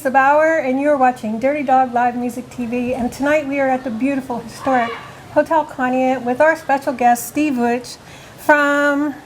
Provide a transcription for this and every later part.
Lisa Bauer, and you're watching Dirty Dog Live Music TV. And tonight we are at the beautiful, historic Hotel Conneaut with our special guest, Steve Vuich, from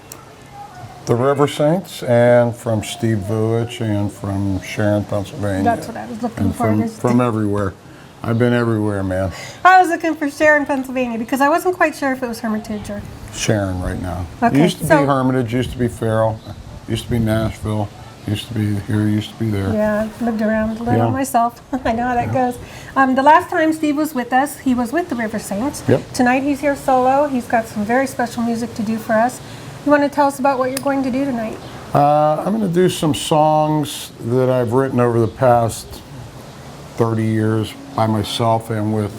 the River Saints, and from Steve Vuich, and from Sharon, Pennsylvania. That's what I was looking for. From everywhere. I've been everywhere, man. I was looking for Sharon, Pennsylvania, because I wasn't quite sure if it was Hermitage or... Sharon right now. Okay, It used to be Hermitage, used to be Farrell, used to be Nashville, used to be here, used to be there. Yeah, lived around a little myself. I know how that goes. The last time Steve was with us, he was with the River Saints. Yep. Tonight he's here solo. He's got some very special music to do for us. You want to tell us about what you're going to do tonight? I'm going to do some songs that I've written over the past 30 years by myself and with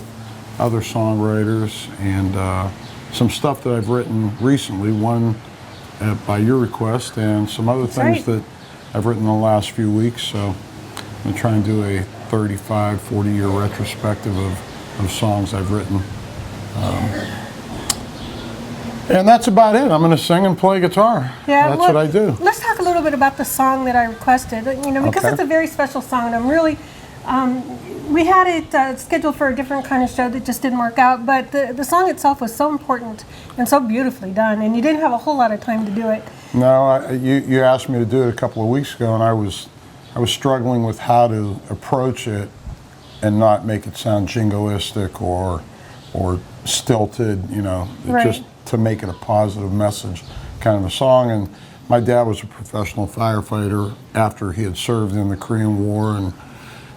other songwriters, and some stuff that I've written recently, one by your request, and some other things that I've written in the last few weeks. So I'm going to try and do a 35, 40-year retrospective of songs I've written. And that's about it. I'm going to sing and play guitar. Yeah, that's what I do. Let's talk a little bit about the song that I requested. You know, because it's a very special song, and I'm really, we had it scheduled for a different kind of show that just didn't work out. But the song itself was so important and so beautifully done, and you didn't have a whole lot of time to do it. No, you asked me to do it a couple of weeks ago, and I was struggling with how to approach it and not make it sound jingoistic or stilted. You know, just to make it a positive message kind of a song. And my dad was a professional firefighter after he had served in the Korean War, and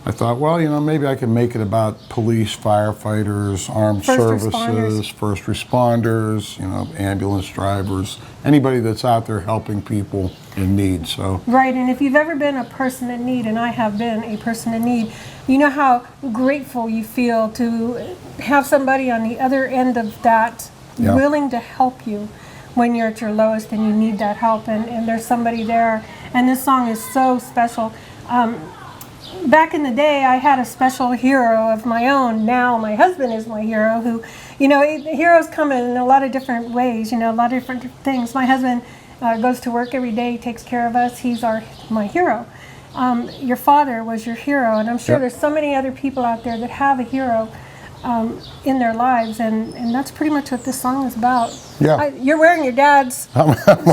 I thought, well, you know, maybe I can make it about police, firefighters, armed services, first responders, you know, ambulance drivers, anybody that's out there helping people in need. So right, and if you've ever been a person in need, and I have been a person in need, you know how grateful you feel to have somebody on the other end of that willing to help you when you're at your lowest and you need that help, and there's somebody there. And this song is so special. Back in the day, I had a special hero of my own. Now my husband is my hero, who, you know, heroes come in a lot of different ways, you know, a lot of different things. My husband goes to work every day, takes care of us. He's my hero. Your father was your hero, and I'm sure there's so many other people out there that have a hero in their lives, and that's pretty much what this song is about. Yeah. You're wearing your dad's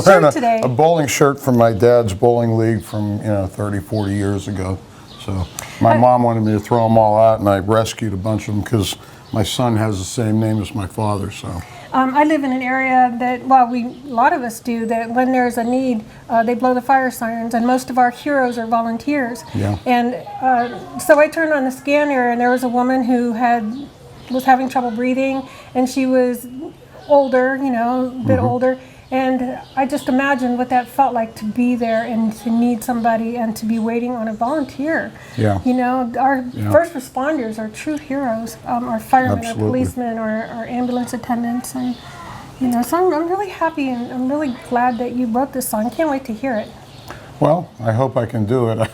shirt today. A bowling shirt from my dad's bowling league from 30, 40 years ago. So my mom wanted me to throw them all out, and I rescued a bunch of them because my son has the same name as my father. So I live in an area that, well, a lot of us do, that when there's a need, they blow the fire sirens, and most of our heroes are volunteers. Yeah. And so I turned on the scanner, and there was a woman who was having trouble breathing, and she was older, you know, a bit older. And I just imagined what that felt like to be there and to need somebody and to be waiting on a volunteer. Yeah. You know, our first responders are true heroes. Our firemen, our policemen, our ambulance attendants, and you know. So I'm really happy and I'm really glad that you wrote this song. Can't wait to hear it. Well, I hope I can do it.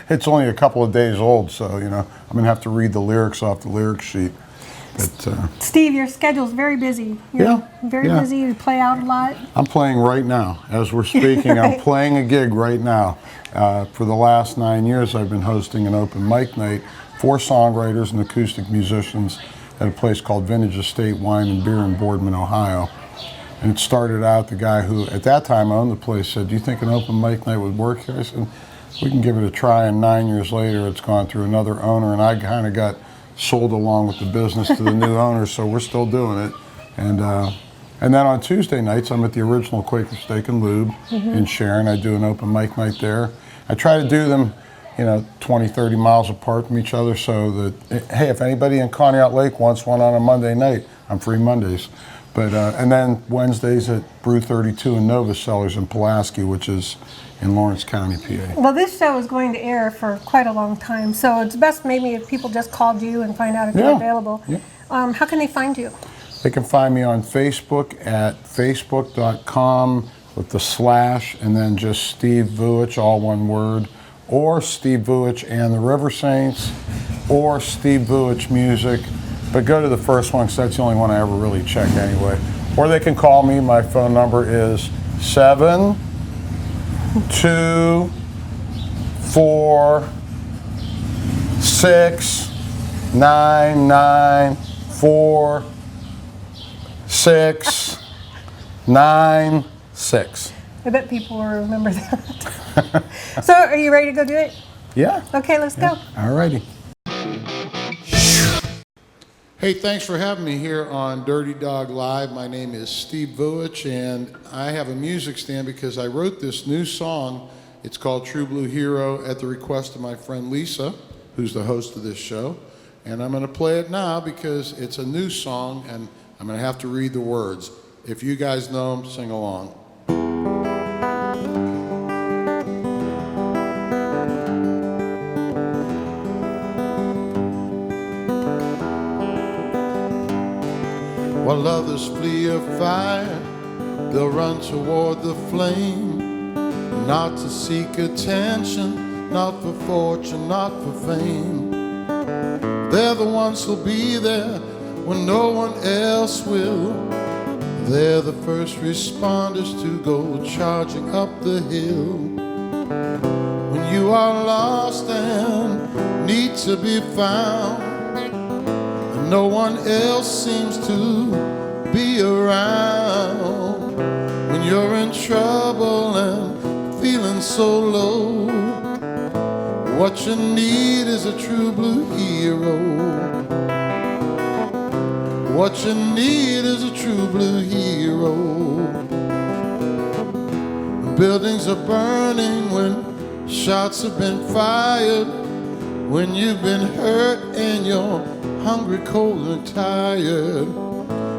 It's only a couple of days old, so you know I'm gonna have to read the lyrics off the lyric sheet. But, Steve, your schedule's very busy. You're very busy. You play out a lot. I'm playing right now. As we're speaking, I'm playing a gig right now. For the last 9 years, I've been hosting an open mic night for songwriters and acoustic musicians at a place called Vintage Estate Wine and Beer in Boardman, Ohio. And it started out, the guy who at that time owned the place said, "Do you think an open mic night would work here?" I said, "We can give it a try." And 9 years later, it's gone through another owner, and I kind of got sold along with the business to the new owners, so we're still doing it. And then on Tuesday nights, I'm at the original Quaker Steak and Lube in Sharon. I do an open mic night there. I try to do them, 20, 30 miles apart from each other, so that, hey, if anybody in Conneaut Lake wants one on a Monday night, I'm free Mondays. But and then Wednesdays at Brew 32 and Nova Cellars in Pulaski, which is in Lawrence County, PA. Well, this show is going to air for quite a long time, so it's best maybe if people just called you and find out if you're available. Yeah. How can they find you? They can find me on Facebook at facebook.com with the / and then just Steve Vuich, all one word, or Steve Vuich and the River Saints, or Steve Vuich Music. But go to the first one because that's the only one I ever really check anyway. Or they can call me. My phone number is 724 6, 9, 9, 4, 6, 9, 6. I bet people will remember that. So, are you ready to go do it? Yeah. Okay, let's go. All righty. Hey, thanks for having me here on Dirty Dog Live. My name is Steve Vuich, and I have a music stand because I wrote this new song. It's called True Blue Hero at the request of my friend Lisa, who's the host of this show. And I'm going to play it now because it's a new song, and I'm going to have to read the words. If you guys know them, sing along. While others flee a fire, they'll run toward the flame, not to seek attention, not for fortune, not for fame. They're the ones who'll be there when no one else will. They're the first responders to go charging up the hill. When you are lost and need to be found, no one else seems to be around. When you're in trouble and feeling so low, what you need is a true blue hero. What you need is a true blue hero. When buildings are burning, when shots have been fired, when you've been hurt and you're hungry, cold, and tired,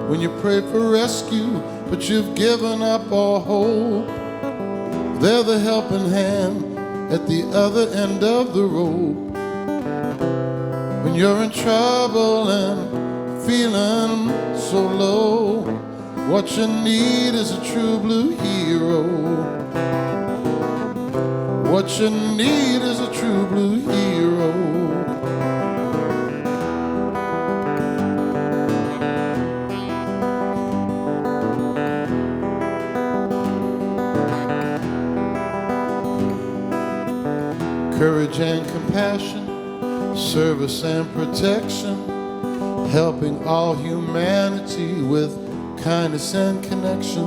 when you pray for rescue, but you've given up all hope, they're the helping hand at the other end of the rope. When you're in trouble and feeling so low, what you need is a true blue hero. What you need is a true blue hero. Courage and compassion, service and protection, helping all humanity with kindness and connection.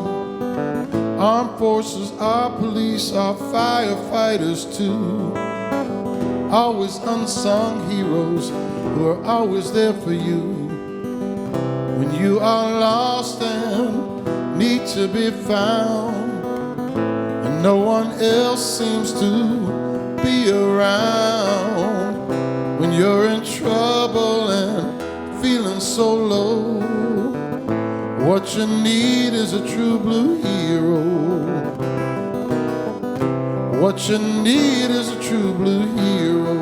Armed forces, our police, our firefighters too. Always unsung heroes who are always there for you. When you are lost and need to be found, and no one else seems to be around. When you're in trouble and feeling so low, what you need is a true blue hero. What you need is a true blue hero.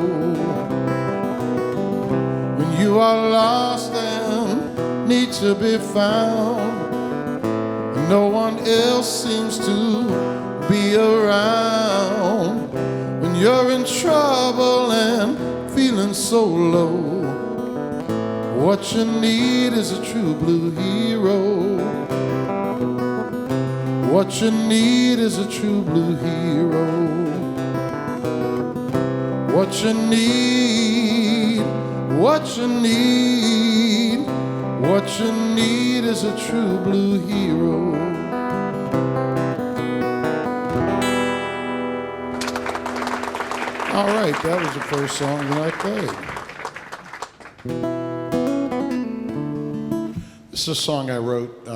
When you are lost and need to be found, and no one else seems to be around. When you're in trouble and feeling so low, what you need is a true blue hero. What you need is a true blue hero. What you need, what you need, what you need is a true blue hero. All right, that was the first song that I played. This is a song I wrote,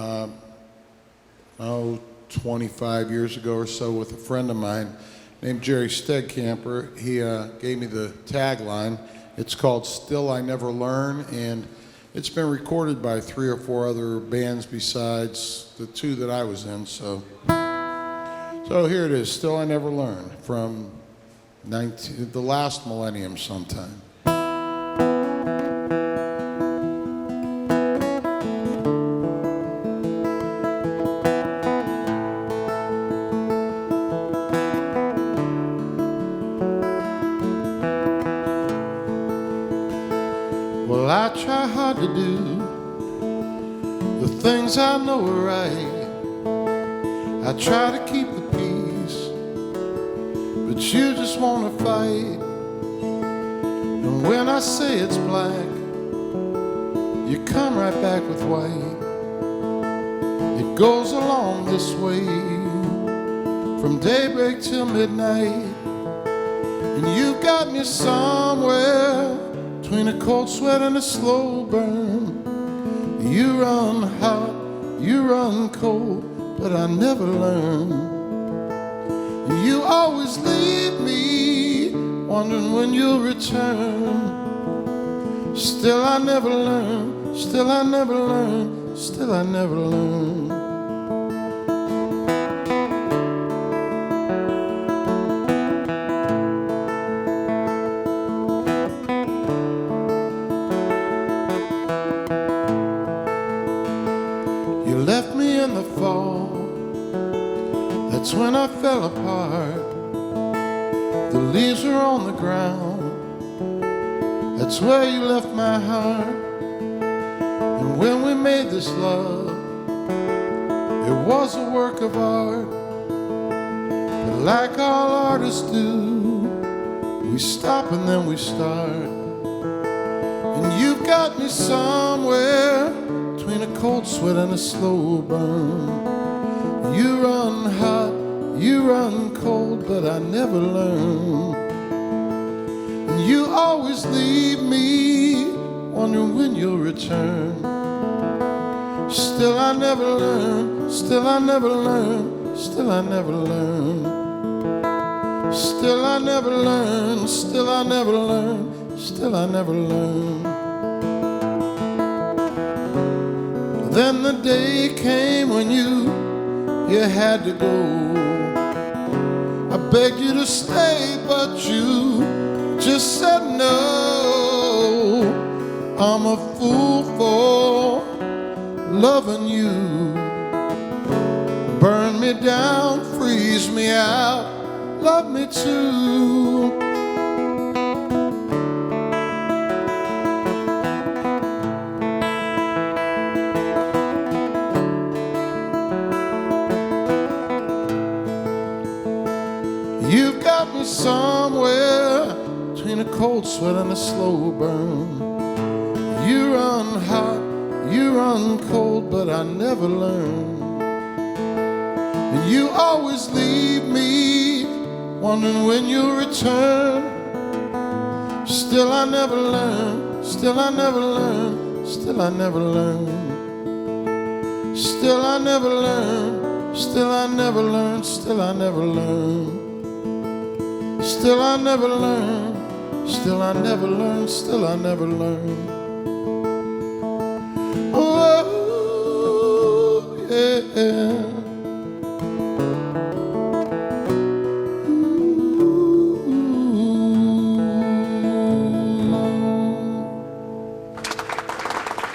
25 years ago or so with a friend of mine named Jerry Stegkamper. He gave me the tagline. It's called Still I Never Learn, and it's been recorded by 3 or 4 other bands besides the 2 that I was in. So here it is, Still I Never Learn, from the last millennium sometime. Well, I try hard to do the things I know are right. I try to keep the peace, but you just wanna fight. And when I say it's black, you come right back with white. It goes along this way from daybreak till midnight. And you've got me somewhere between a cold sweat and a slow burn. You run hot, you run cold, but I never learn. And you always leave me wondering when you'll return. Still I never learn, still I never learn, still I never learn. You left me in the fall, that's when I fell apart. The leaves are on the ground, that's where you left my heart. And when we made this love, it was a work of art. But like all artists do, we stop and then we start. And you've got me somewhere between a cold sweat and a slow burn. You run hot, you run cold, but I never learn. And you always leave me wondering when you'll return. Still I never learn, still I never learn, still I never learn. Still I never learn, still I never learn, still I never learn. Then the day came when you had to go. I begged you to stay, but you just said no. I'm a fool for loving you. Burn me down, freeze me out, love me too. You've got me somewhere between a cold sweat and a slow burn. You run hot, you run cold, but I never learn. And you always leave me wondering when you'll return. Still I never learn, still I never learn, still I never learn. Still I never learn, still I never learn, still I never learn. Still I never learn, still I never learn, still I never learn. Oh, yeah.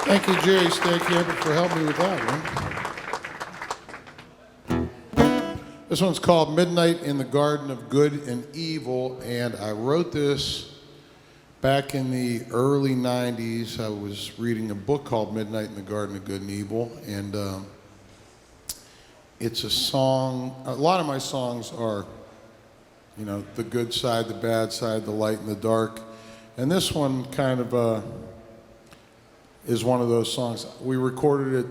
Thank you, Jerry Stakehaber, for helping me with that one. This one's called Midnight in the Garden of Good and Evil, and I wrote this back in the early 90s. I was reading a book called Midnight in the Garden of Good and Evil, and it's a song. A lot of my songs are, you know, the good side, the bad side, the light and the dark. And this one kind of is one of those songs. We recorded it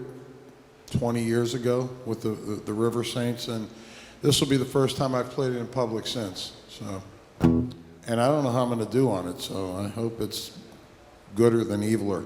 20 years ago with the River Saints, and this will be the first time I've played it in public since. So, and I don't know how I'm going to do on it, so I hope it's gooder than eviler.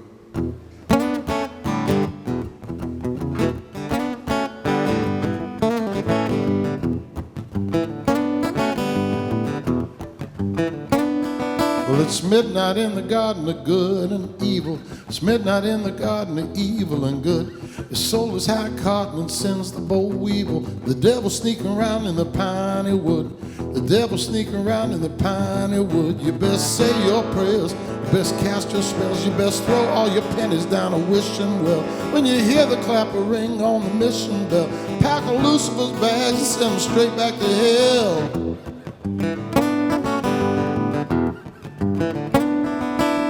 Well, it's midnight in the garden of good and evil. It's midnight in the garden of evil and good. His soul is high cotton and sends the boll weevil. The devil sneaking around in the piney wood. The devil sneaking around in the piney wood. You best say your prayers. You best cast your spells. You best throw all your pennies down a wishing well. When you hear the clapper ring on the mission bell, pack a Lucifer's bags and send them straight back to hell.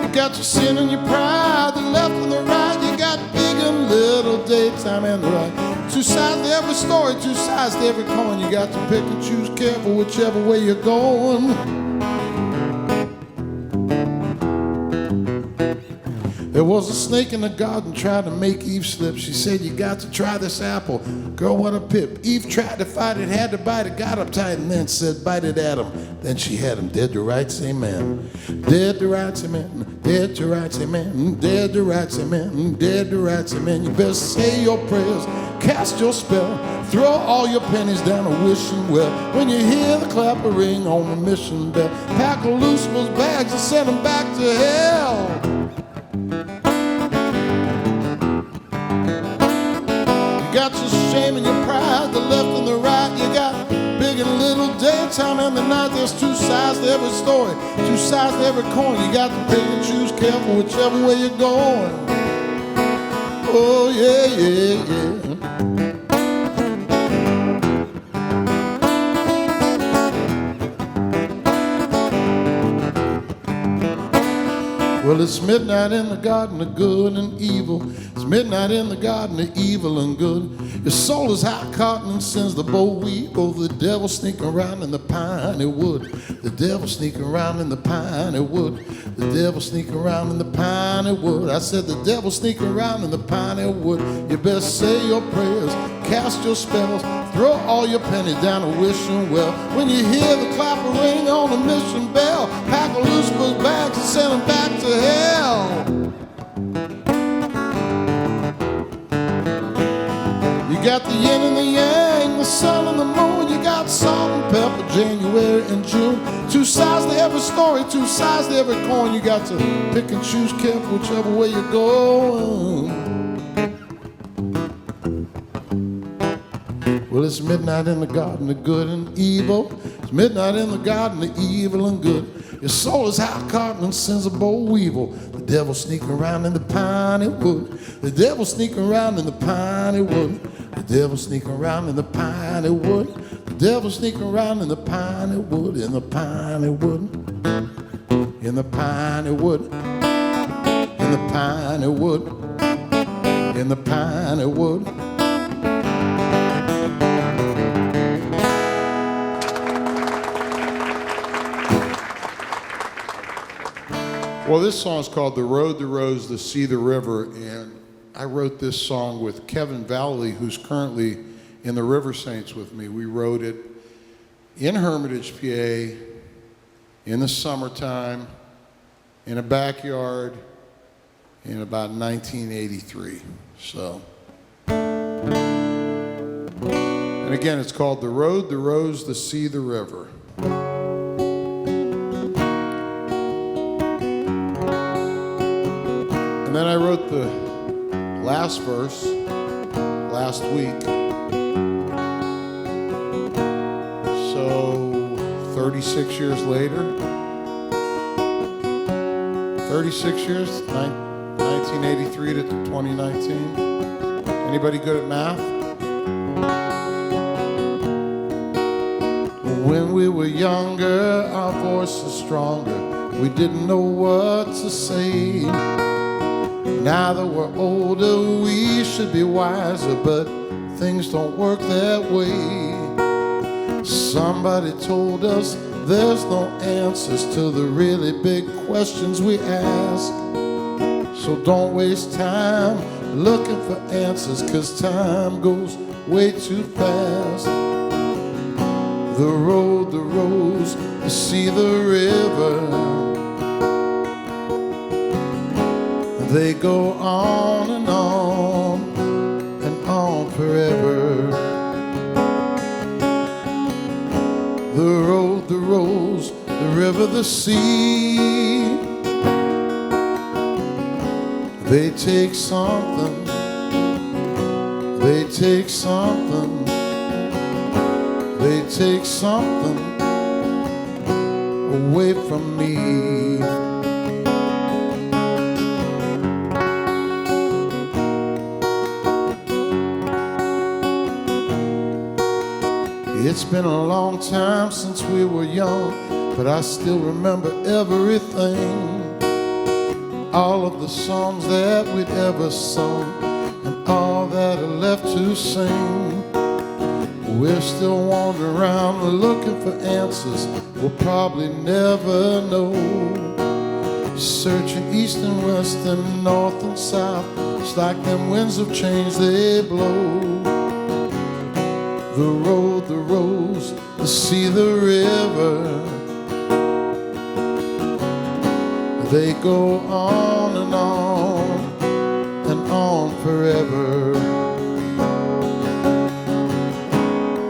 You got your sin and your pride, the left and the right. You got big and little, daytime and the right. Two sides to every story, two sides to every coin. You got to pick and choose careful whichever way you're going. There was a snake in the garden trying to make Eve slip. She said, you got to try this apple. Girl, what a pip. Eve tried to fight it, had to bite it, got uptight, and then said, bite it at him. Then she had him dead to rights, amen. Dead to rights, amen. Dead to rights, amen. Dead to rights, amen. Dead to rights, amen. You better say your prayers, cast your spell, throw all your pennies down a wishing well. When you hear the clapper ring on the mission bell, pack a loose those bags and send them back to hell. You got your shame and your pride, the left and the right. You got big and little, daytime and the night. There's two sides to every story, two sides to every coin. You got to pick and choose careful whichever way you're going. Oh yeah, yeah, yeah. Well, it's midnight in the garden of good and evil. It's midnight in the garden of evil and good. Your soul is hot cotton and sends the boll weevil. The devil sneaking around in the piney wood. The devil sneaking around in the piney wood. The devil sneaking around in the piney wood. I said the devil sneaking around in the piney wood. You better say your prayers, cast your spells, throw all your pennies down a wishing well. When you hear the clapper ring on the mission bell, pack a loose book bags and send them back to hell. You got the yin and the yang, the sun and the moon. You got salt and pepper, January and June. Two sides to every story, two sides to every coin. You got to pick and choose careful whichever way you're going. Well, it's midnight in the garden of good and evil. It's midnight in the garden of evil and good. Your soul is hot cotton and sends a boll weevil. The devil sneaking around in the piney wood. The devil sneaking around in the piney wood. The devil sneaking around in the piney wood. The devil sneaking around in the piney wood. In the piney wood. In the piney wood. In the piney wood. In the piney wood. Well, this song is called The Road, the Rose, the Sea, the River, and I wrote this song with Kevin Valley, who's currently in the River Saints with me. We wrote it in Hermitage, PA, in the summertime, in a backyard, in about 1983. So, and again, it's called The Road, the Rose, the Sea, the River. And then I wrote the last verse last week. So 36 years later, 36 years, 1983 to 2019. Anybody good at math? When we were younger, our voices stronger. We didn't know what to say. Now that we're older, we should be wiser, but things don't work that way. Somebody told us there's no answers to the really big questions we ask. So don't waste time looking for answers, 'cause time goes way too fast. The road, the rose, the sea, the river, they go on and on and on forever. The road, the rose, the river, the sea, they take something, they take something, they take something away from me. It's been a long time since we were young, but I still remember everything. All of the songs that we'd ever sung, and all that are left to sing. We're still wandering around looking for answers we'll probably never know. searching east and west and north and south. It's like them winds of change, they blow. The road, the rose, the sea, the river, they go on and on forever.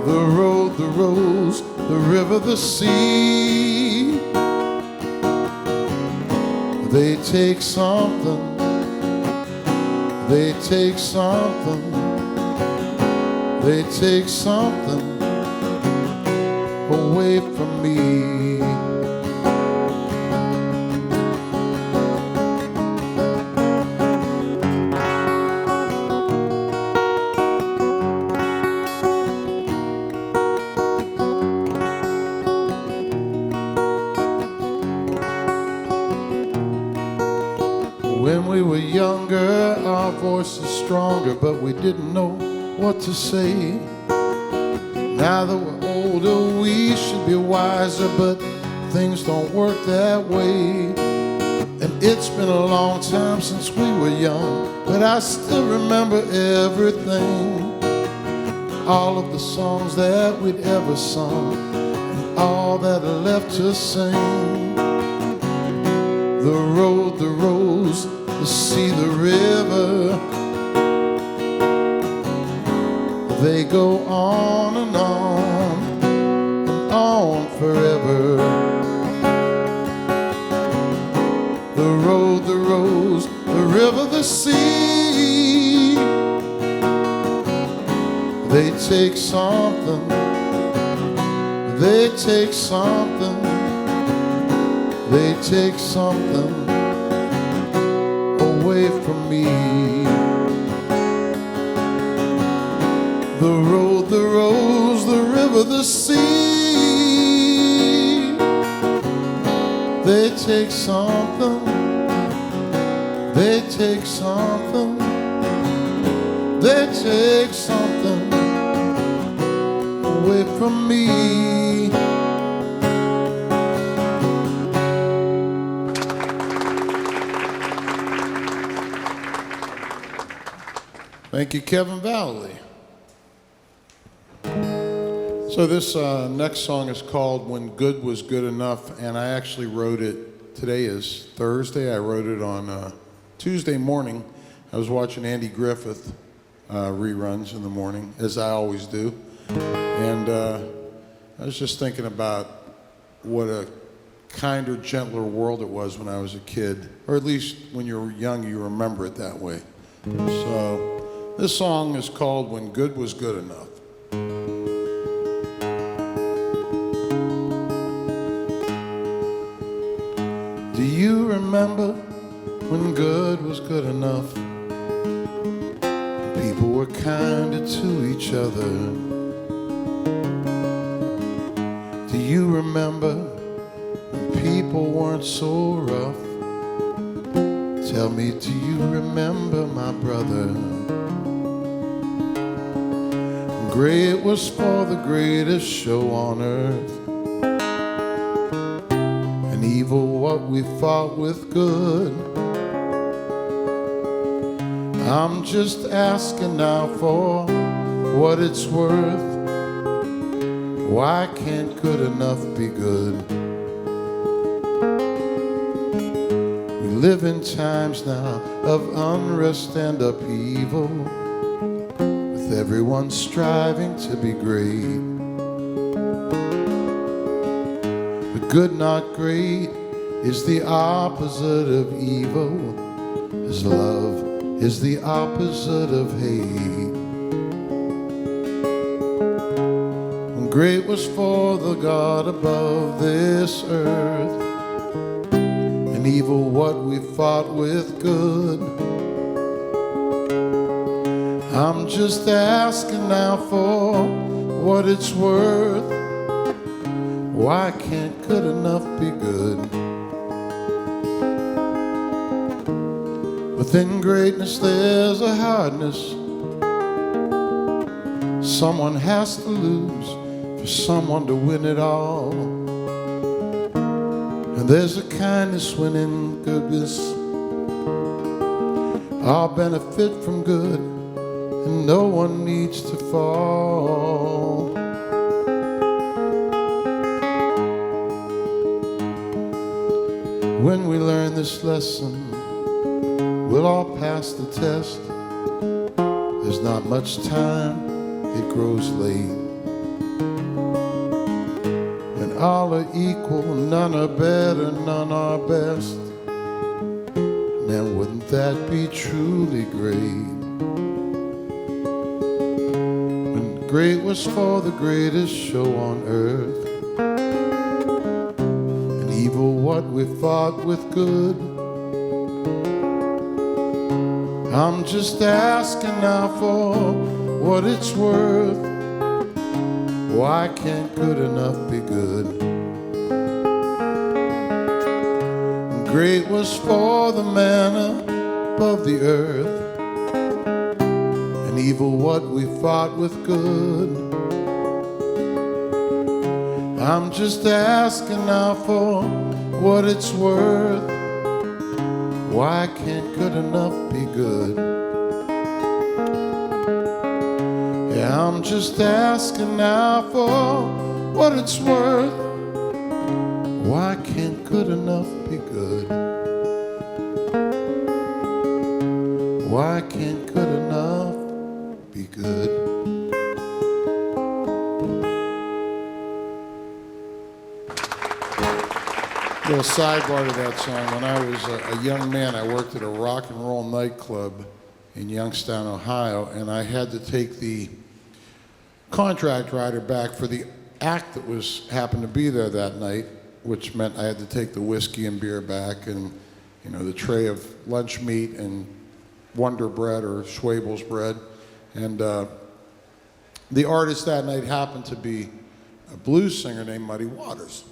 The road, the rose, the river, the sea, they take something, they take something, they take something away from me. When we were younger, our voices stronger, but we didn't know what to say. Now that we're older, we should be wiser, but things don't work that way. And it's been a long time since we were young, but I still remember everything. All of the songs that we'd ever sung, and all that are left to sing. The road, the rose, the sea, the river, they go on and on forever. The road, the rose, the river, the sea, they take something, they take something, they take something away from me. The road, the rose, the river, the sea, they take something, they take something, they take something away from me. Thank you, Kevin Valley. So this next song is called When Good Was Good Enough, and I actually wrote it, today is Thursday, I wrote it on Tuesday morning. I was watching Andy Griffith reruns in the morning, as I always do, and I was just thinking about what a kinder, gentler world it was when I was a kid, or at least when you're young you remember it that way. So this song is called When Good Was Good Enough. Do you remember when good was good enough? People were kinder to each other. Do you remember when people weren't so rough? Tell me, do you remember, my brother? Great was for the greatest show on earth, and evil what we fought with good. I'm just asking now for what it's worth. Why can't good enough be good? We live in times now of unrest and upheaval, with everyone striving to be great. But good, not great, is the opposite of evil, as love is the opposite of hate. And great was for the God above this earth, and evil what we fought with good. I'm just asking now for what it's worth. Why can't good enough be good? Within greatness there's a hardness. Someone has to lose for someone to win it all. And there's a kindness when in goodness all benefit from good, and no one needs to fall. When we learn this lesson, we'll all pass the test. There's not much time, it grows late. When all are equal, none are better, none are best. Man, wouldn't that be truly great? When great was for the greatest show on earth, and evil what we fought with good. I'm just asking now for what it's worth. Why can't good enough be good? And great was for the manna above the earth, and evil what we fought with good. I'm just asking now for what it's worth. Why can't good enough be good? Yeah, I'm just asking now for what it's worth. Why can't good enough be good? Why can't good enough be good? Little sidebar to that song. When I was a young man, I worked at a rock and roll nightclub in Youngstown, Ohio, and I had to take the contract rider back for the act that happened to be there that night, which meant I had to take the whiskey and beer back, and the tray of lunch meat and Wonder Bread or Schwabel's bread. And the artist that night happened to be a blues singer named Muddy Waters,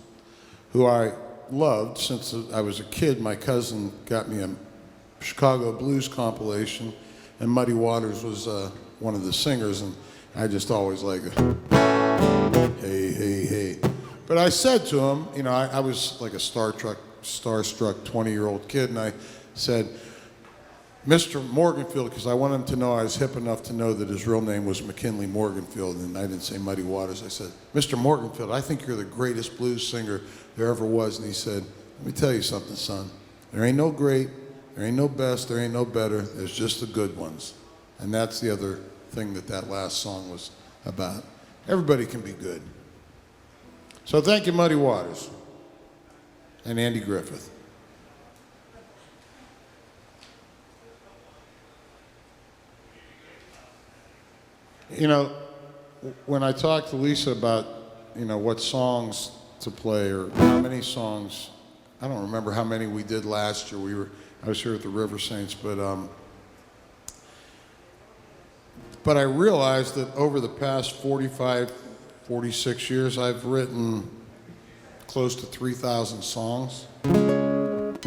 who I loved since I was a kid. My cousin got me a Chicago blues compilation, and Muddy Waters was one of the singers, and I just always like, hey, hey, hey. But I said to him, I was like a starstruck 20-year-old kid, and I said, Mr. Morganfield, because I wanted him to know I was hip enough to know that his real name was McKinley Morganfield, and I didn't say Muddy Waters. I said, Mr. Morganfield, I think you're the greatest blues singer there ever was. And he said, let me tell you something, son. There ain't no great, there ain't no best, there ain't no better. There's just the good ones. And that's the other thing that last song was about. Everybody can be good. So thank you, Muddy Waters and Andy Griffith. When I talked to Lisa about, what songs to play or how many songs, I don't remember how many we did last year. I was here at the River Saints, but I realized that over the past 45, 46 years, I've written close to 3,000 songs. And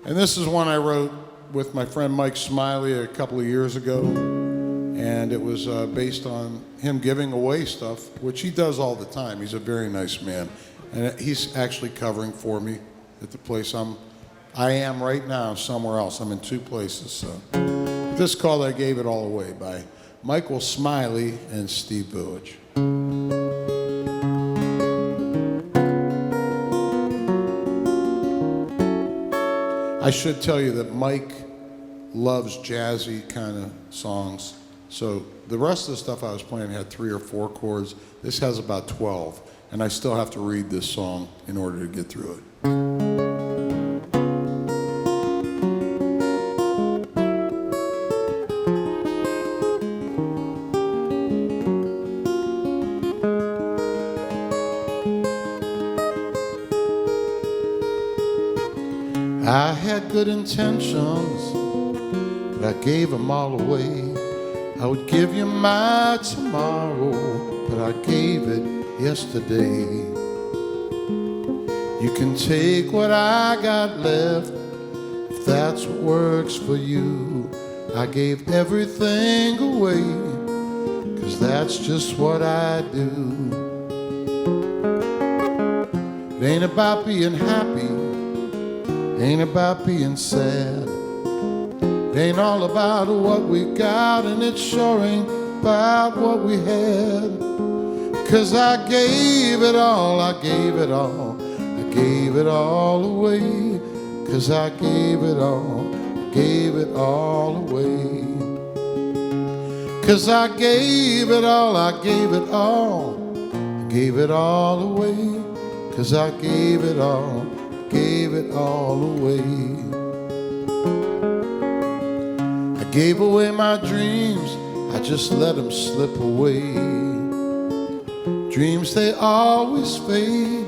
this is one I wrote with my friend Mike Smiley a couple of years ago. And it was based on him giving away stuff, which he does all the time. He's a very nice man. And he's actually covering for me at the place I am right now, somewhere else. I'm in two places. So this is called I Gave It All Away by Michael Smiley and Steve Vuich. I should tell you that Mike loves jazzy kind of songs. So the rest of the stuff I was playing had 3 or 4 chords. This has about 12, and I still have to read this song in order to get through it. I had good intentions, but I gave them all away. I would give you my tomorrow, but I gave it yesterday. You can take what I got left, if that's what works for you. I gave everything away, 'cause that's just what I do. It ain't about being happy, ain't about being sad. It ain't all about what we got, and it sure ain't about what we had. 'Cause I gave it all, I gave it all, I gave it all away. 'Cause I gave it all, gave it all away. 'Cause I gave it all, I gave it all, I gave it all away. 'Cause I gave it all, gave it all away. I gave away my dreams, I just let them slip away. Dreams, they always fade,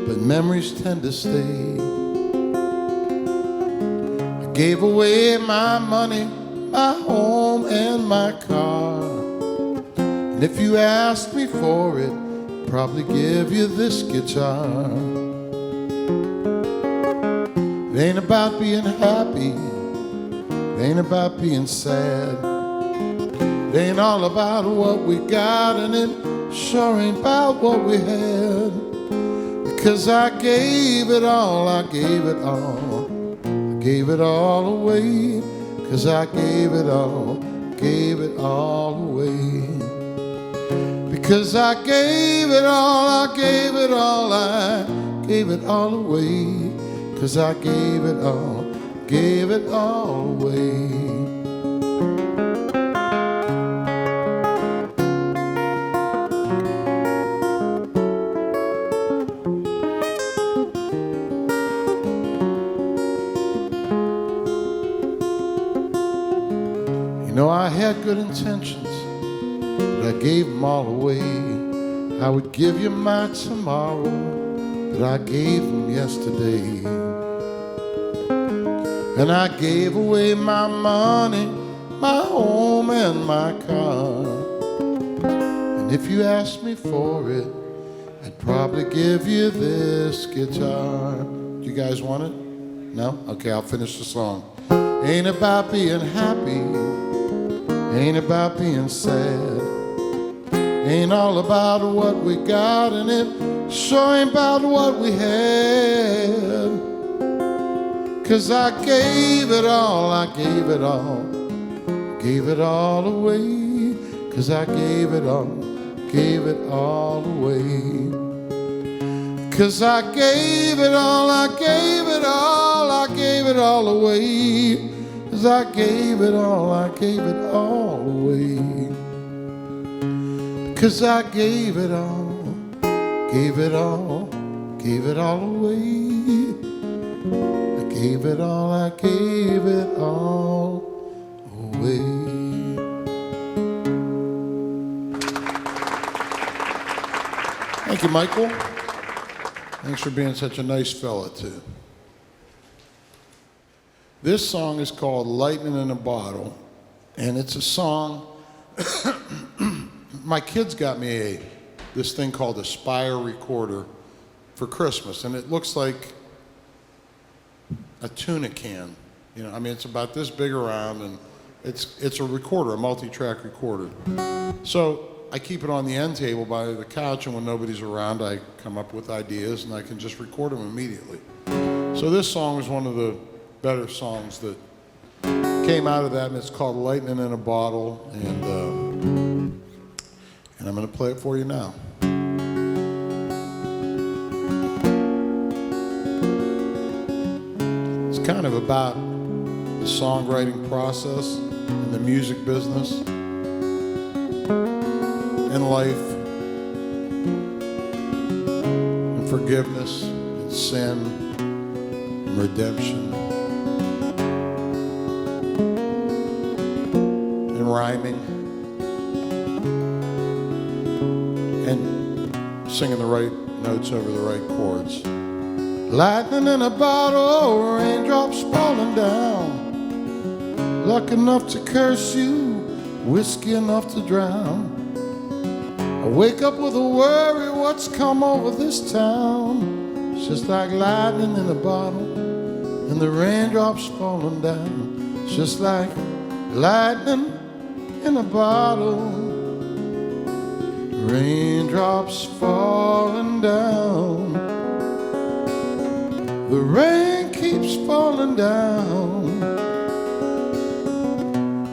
but memories tend to stay. I gave away my money, my home, and my car. And if you asked me for it, I'd probably give you this guitar. It ain't about being happy, it ain't about being sad. It ain't all about what we got, and it sure ain't about what we had. Because I gave it all, I gave it all, I gave it all away. 'Cause I gave it all, gave it all away. Because I gave it all, I gave it all, I gave it all away. 'Cause I gave it all, gave it all away. You know, I had good intentions, but I gave them all away. I would give you my tomorrow, but I gave them yesterday. And I gave away my money, my home, and my car. And if you asked me for it, I'd probably give you this guitar. Do you guys want it? No? Okay, I'll finish the song. Ain't about being happy, ain't about being sad. Ain't all about what we got, and it sure ain't about what we had. 'Cause I gave it all, I gave it all, gave it all away. 'Cause I gave it all, gave it all away. 'Cause I gave it all, I gave it all, I gave it all away. 'Cause I gave it all, I gave it all away. 'Cause I gave it all, gave it all, gave it all away. I gave it all, I gave it all away. Thank you, Michael. Thanks for being such a nice fella, too. This song is called Lightning in a Bottle, and it's a song. My kids got me this thing called a Spire recorder for Christmas, and it looks like a tuna can. You know, I mean, it's about this big around, and it's a recorder, a multi-track recorder. So I keep it on the end table by the couch, and when nobody's around, I come up with ideas, and I can just record them immediately. So this song is one of the better songs that came out of that, and it's called Lightning in a Bottle, and I'm going to play it for you now. It's kind of about the songwriting process and the music business and life and forgiveness and sin and redemption and rhyming and singing the right notes over the right chords. Lightning in a bottle, raindrops falling down. Luck enough to curse you, whiskey enough to drown. I wake up with a worry, what's come over this town? It's just like lightning in a bottle, and the raindrops falling down. It's just like lightning in a bottle, raindrops falling down. The rain keeps falling down.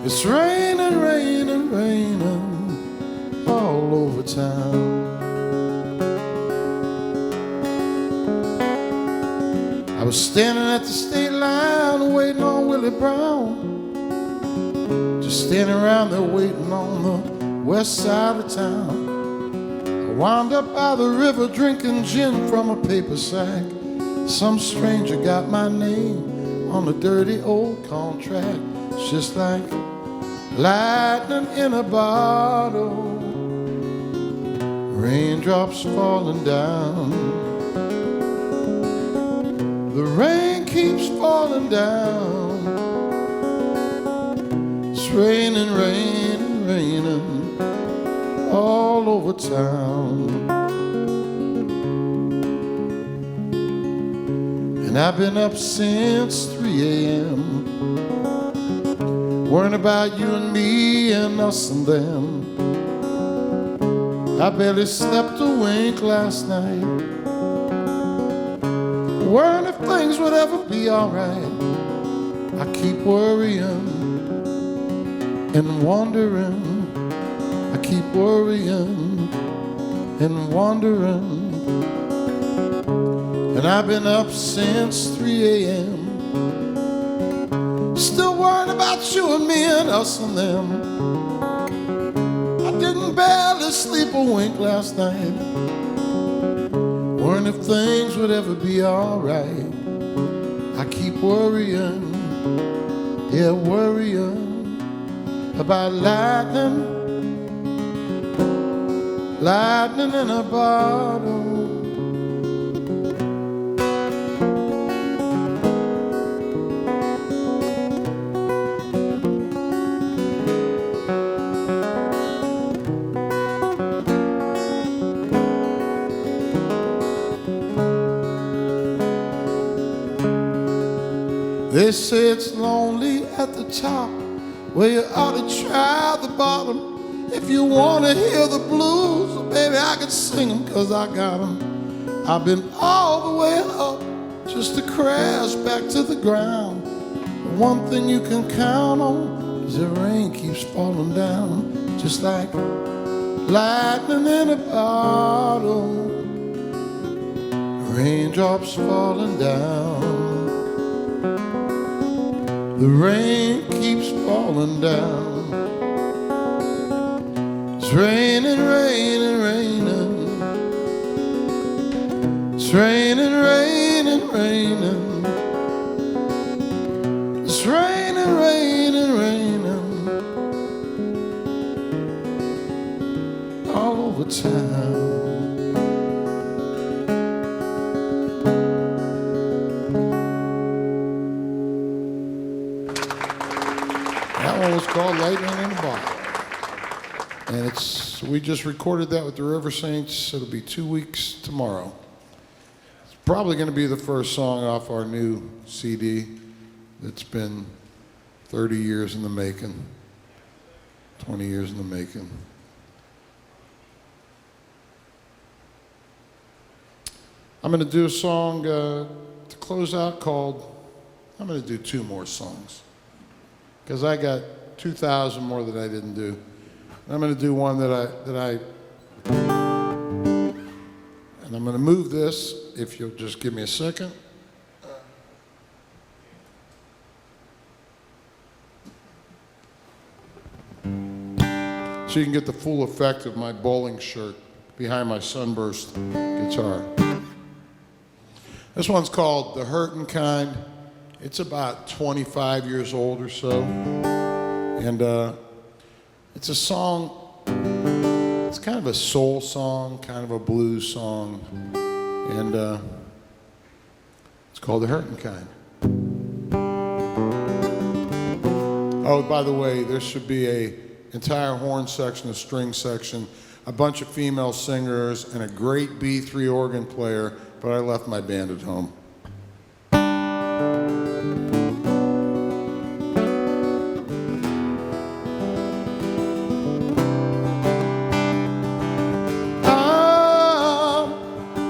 It's raining, raining, raining all over town. I was standing at the state line waiting on Willie Brown. Just standing around there waiting on the west side of town. I wound up by the river drinking gin from a paper sack. Some stranger got my name on a dirty old contract. It's just like lightning in a bottle, raindrops falling down. The rain keeps falling down. It's raining, raining, raining all over town. And I've been up since 3 a.m. worrying about you and me and us and them. I barely slept a wink last night, worrying if things would ever be alright. I keep worrying and wondering. I keep worrying and wondering. And I've been up since 3 a.m. still worrying about you and me and us and them. I didn't barely sleep a wink last night, worrying if things would ever be alright. I keep worrying, yeah, worrying about lightning, lightning in a bottle. They say it's lonely at the top, well, you ought to try the bottom. If you want to hear the blues, baby, I can sing them, 'cause I got them. I've been all the way up just to crash back to the ground. One thing you can count on is the rain keeps falling down, just like lightning in a bottle, raindrops falling down. The rain keeps falling down. It's raining, raining, raining. It's raining, raining, raining. It's raining, raining, raining all over town. It's called Lightning in a Bottle. And we just recorded that with the River Saints. It'll be 2 weeks tomorrow. It's probably going to be the first song off our new CD that's been 30 years in the making, 20 years in the making. I'm going to do a song to close out called, I'm going to do 2 more songs, because I got 2,000 more that I didn't do. And I'm going to do one and I'm going to move this, if you'll just give me a second. So you can get the full effect of my bowling shirt behind my sunburst guitar. This one's called The Hurtin Kind. It's about 25 years old or so. And it's a song, it's kind of a soul song, kind of a blues song. And it's called The Hurtin Kind. Oh, by the way, there should be an entire horn section, a string section, a bunch of female singers, and a great B3 organ player, but I left my band at home.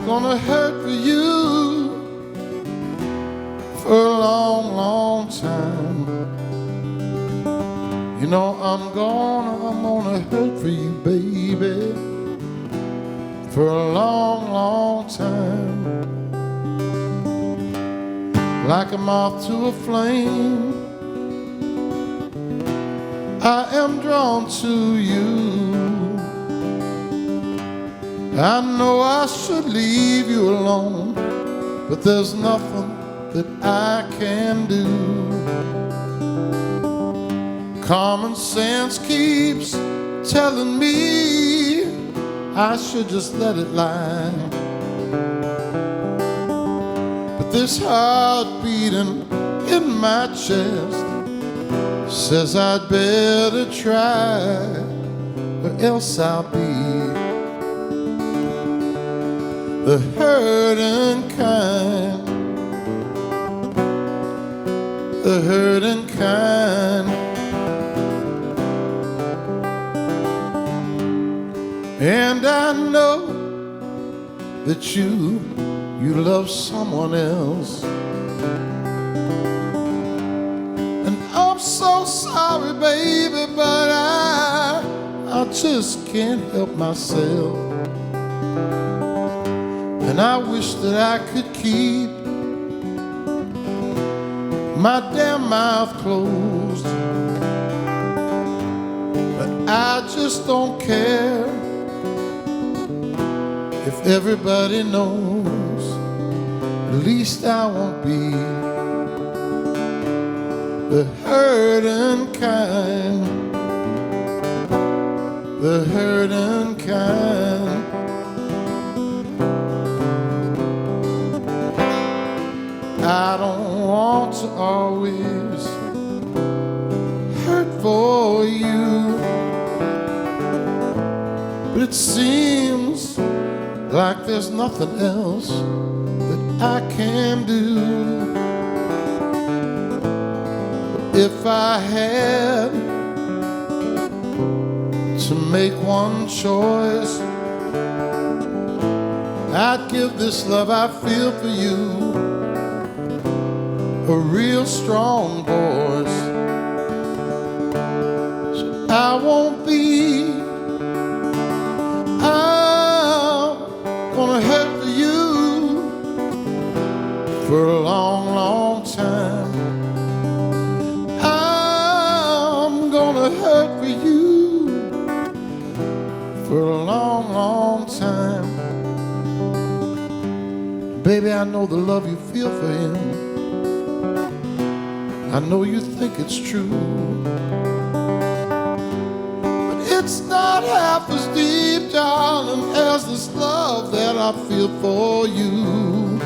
Gonna hurt for you, know I'm gonna hurt for you, baby, for a long, long time. Like a moth to a flame, I am drawn to you. I know I should leave you alone, but there's nothing that I can do. Common sense keeps telling me I should just let it lie. But this heart beating in my chest says I'd better try, or else I'll be the hurting kind, the hurting kind. And I know that you love someone else. And I'm so sorry, baby, but I just can't help myself. And I wish that I could keep my damn mouth closed, but I just don't care if everybody knows. At least I won't be the hurting kind, the hurting kind. I don't want to always hurt for you, but it seems like there's nothing else that I can do. If I had to make one choice, I'd give this love I feel for you a real strong voice. So I won't be, I'm gonna hurt for you for a long, long time. I'm gonna hurt for you for a long, long time. Baby, I know the love you feel for him, I know you think it's true, but it's not half as deep, darling, as this love that I feel for you.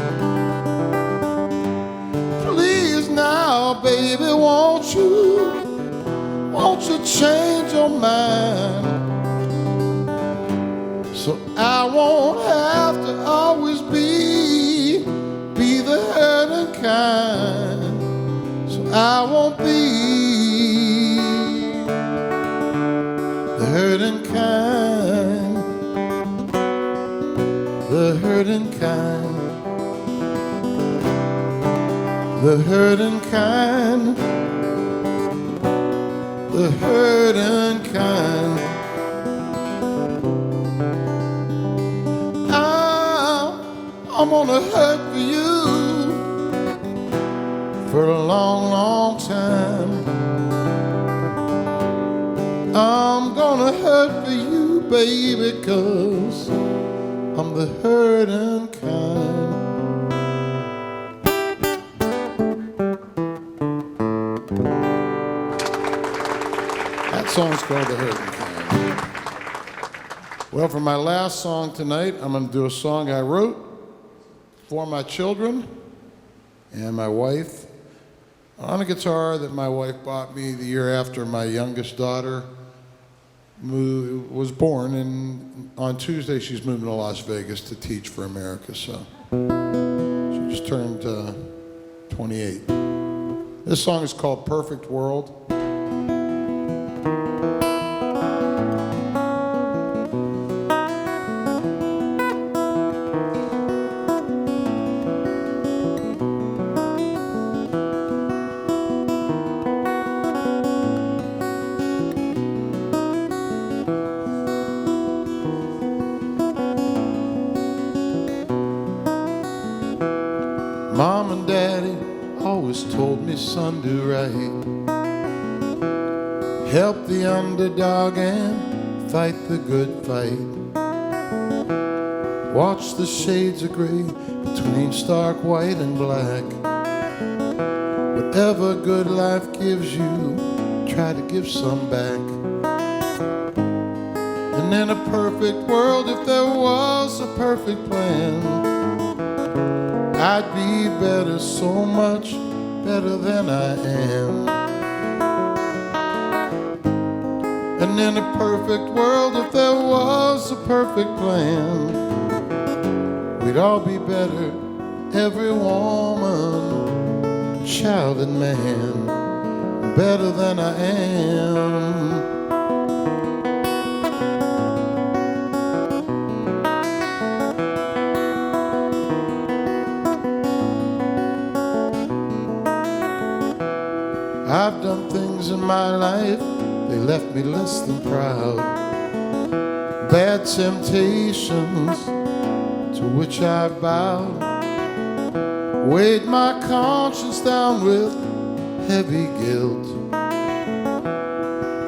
Please now, baby, won't you change your mind, so I won't have to always be the hurting kind. I won't be the hurting kind, the hurting kind, the hurting kind, the hurting kind. I'm gonna hurt for you for a long, long time. I'm gonna hurt for you, baby, 'cause I'm the hurting kind. That song's called The Hurtin' Kind. Well, for my last song tonight, I'm gonna do a song I wrote for my children and my wife, on a guitar that my wife bought me the year after my youngest daughter was born, and on Tuesday she's moving to Las Vegas to teach for America, so she just turned 28. This song is called Perfect World. always told me, son, do right. Help the underdog and fight the good fight. Watch the shades of gray between stark white and black. Whatever good life gives you, try to give some back. And in a perfect world, if there was a perfect plan, I'd be better, so much better than I am. And in a perfect world, if there was a perfect plan, we'd all be better, every woman, child and man, better than I am. I've done things in my life, they left me less than proud. Bad temptations to which I've bowed, weighed my conscience down with heavy guilt,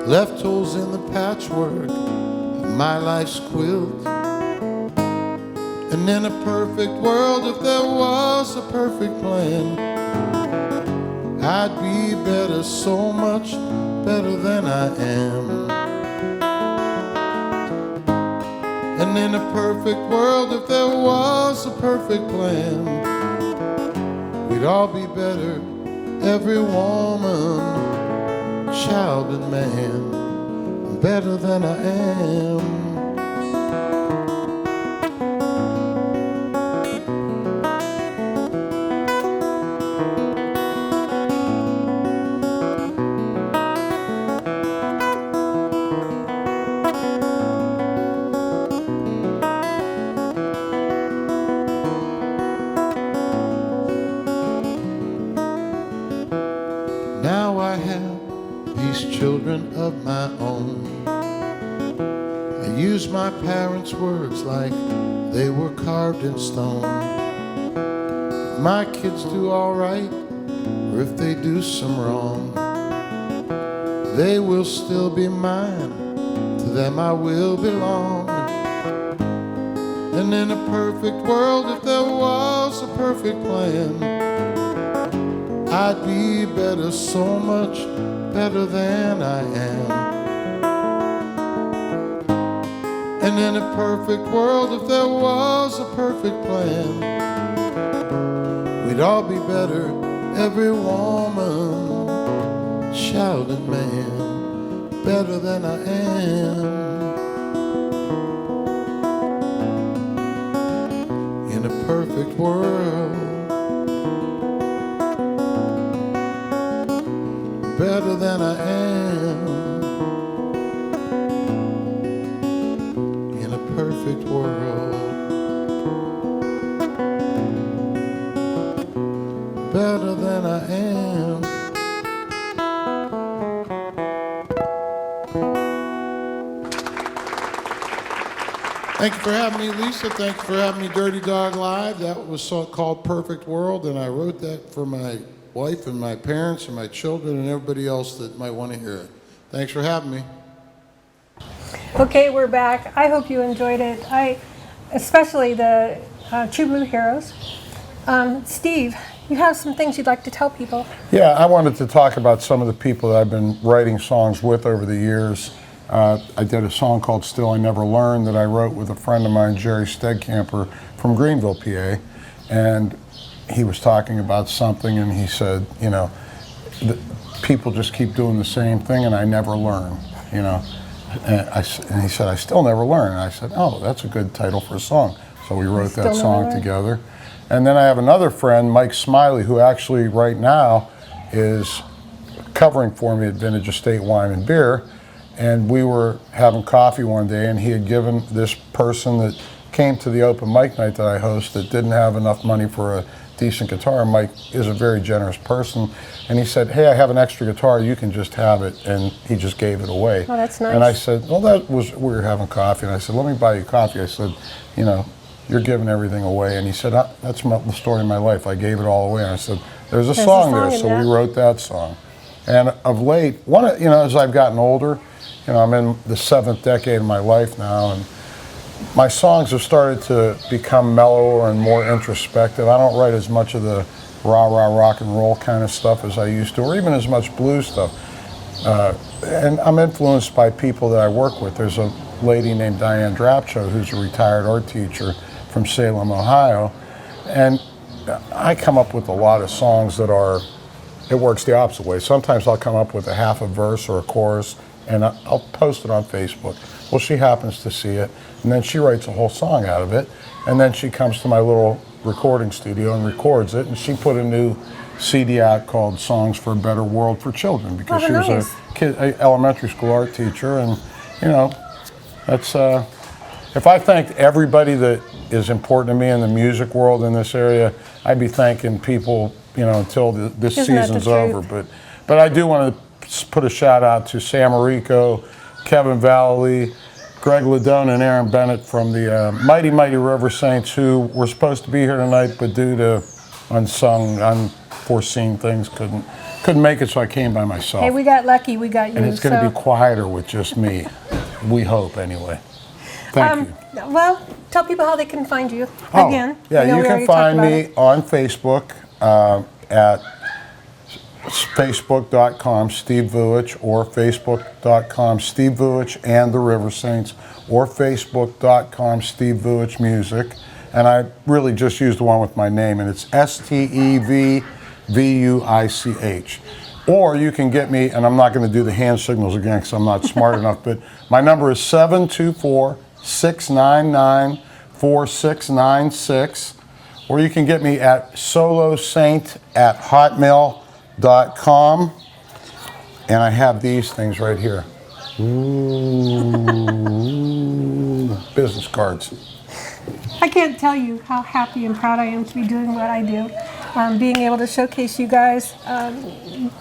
left holes in the patchwork of my life's quilt. And in a perfect world, if there was a perfect plan, I'd be better, so much better than I am. And in a perfect world, if there was a perfect plan, we'd all be better, every woman, child and man, better than I am. Now I have these children of my own. I use my parents' words like they were carved in stone. If my kids do all right, or if they do some wrong, they will still be mine, to them I will belong. And in a perfect world, if there was a perfect plan, I'd be better, so much better than I am. And in a perfect world, if there was a perfect plan, we'd all be better, every woman, child and man, better than I am. In a perfect world, better than I am. In a perfect world, better than I am. Thank you for having me, Lisa. Thank you for having me, Dirty Dog Live. That was called Perfect World, and I wrote that for my wife and my parents and my children and everybody else that might want to hear it. Thanks for having me. Okay, we're back. I hope you enjoyed it. Especially the True Blue Heroes. Steve, you have some things you'd like to tell people. Yeah, I wanted to talk about some of the people that I've been writing songs with over the years. I did a song called Still I Never Learned that I wrote with a friend of mine, Jerry Stegkamper from Greenville, PA. And he was talking about something and he said, you know, people just keep doing the same thing and I never learn, you know. And he said, I still never learn. And I said, oh, that's a good title for a song. So we wrote that song together. And then I have another friend, Mike Smiley, who actually right now is covering for me at Vintage Estate Wine and Beer. And we were having coffee one day and he had given this person that came to the open mic night that I host that didn't have enough money for a decent guitar. Mike is a very generous person, and he said, hey, I have an extra guitar, you can just have it, and he just gave it away. Oh, that's nice. And I said, well, that was, we were having coffee, and I said, let me buy you coffee. I said, you know, you're giving everything away. And he said, that's the story of my life, I gave it all away. And I said, There's a There's song a song there, in so that. we wrote that song. And of late, as I've gotten older, I'm in the 7th decade of my life now, and my songs have started to become mellower and more introspective. I don't write as much of the rah-rah rock and roll kind of stuff as I used to, or even as much blues stuff. And I'm influenced by people that I work with. There's a lady named Diane Drapcho who's a retired art teacher from Salem, Ohio, and I come up with a lot of songs that it works the opposite way. Sometimes I'll come up with a half a verse or a chorus, and I'll post it on Facebook. Well, she happens to see it, and then she writes a whole song out of it, and then she comes to my little recording studio and records it, and she put a new CD out called Songs for a Better World for Children, because Oh, she was nice. a elementary school art teacher, and that's if I thanked everybody that is important to me in the music world in this area, I'd be thanking people, until this Isn't that the season's truth? over. But I do want to put a shout out to Sam Marico, Kevin Valley, Greg Ladone, and Aaron Bennett from the Mighty Mighty River Saints, who were supposed to be here tonight, but due to unforeseen things, couldn't make it, so I came by myself. Hey, we got lucky. We got you. And it's going to be quieter with just me. We hope, anyway. Thank you. Well, tell people how they can find you Oh, again. yeah, I know you we can already talked find about me it. on Facebook at facebook.com Steve Vuich, or facebook.com Steve Vuich and the River Saints, or facebook.com Steve Vuich Music. And I really just used the one with my name, and it's STEVVUICH. Or you can get me, and I'm not going to do the hand signals again because I'm not smart enough, but my number is 724-699-4696. Or you can get me at solosaint@hotmail.com. And I have these things right here. Ooh, business cards. I can't tell you how happy and proud I am to be doing what I do. Being able to showcase you guys,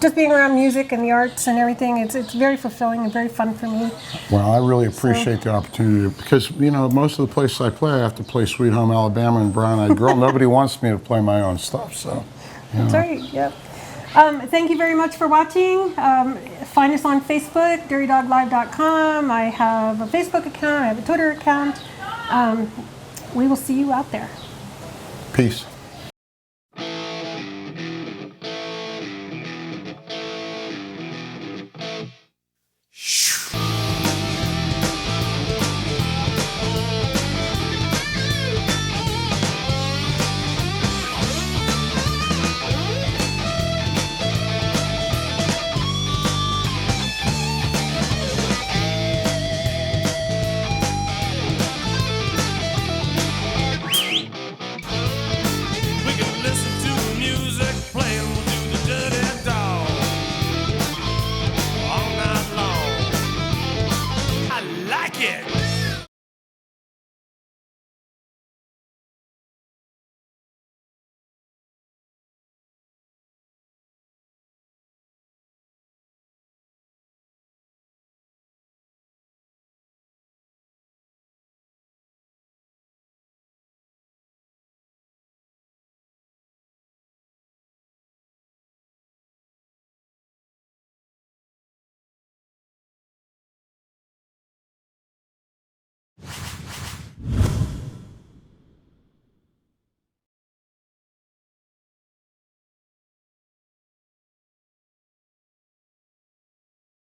just being around music and the arts and everything, it's very fulfilling and very fun for me. Well, I really appreciate the opportunity, because, most of the places I play, I have to play Sweet Home Alabama and Brown Eyed Girl. Nobody wants me to play my own stuff, so. That's right, yep. Thank you very much for watching. Find us on Facebook, DirtyDogLive.com. I have a Facebook account, I have a Twitter account. We will see you out there. Peace. We can listen to music playing to the dirty dog all night long. I like it.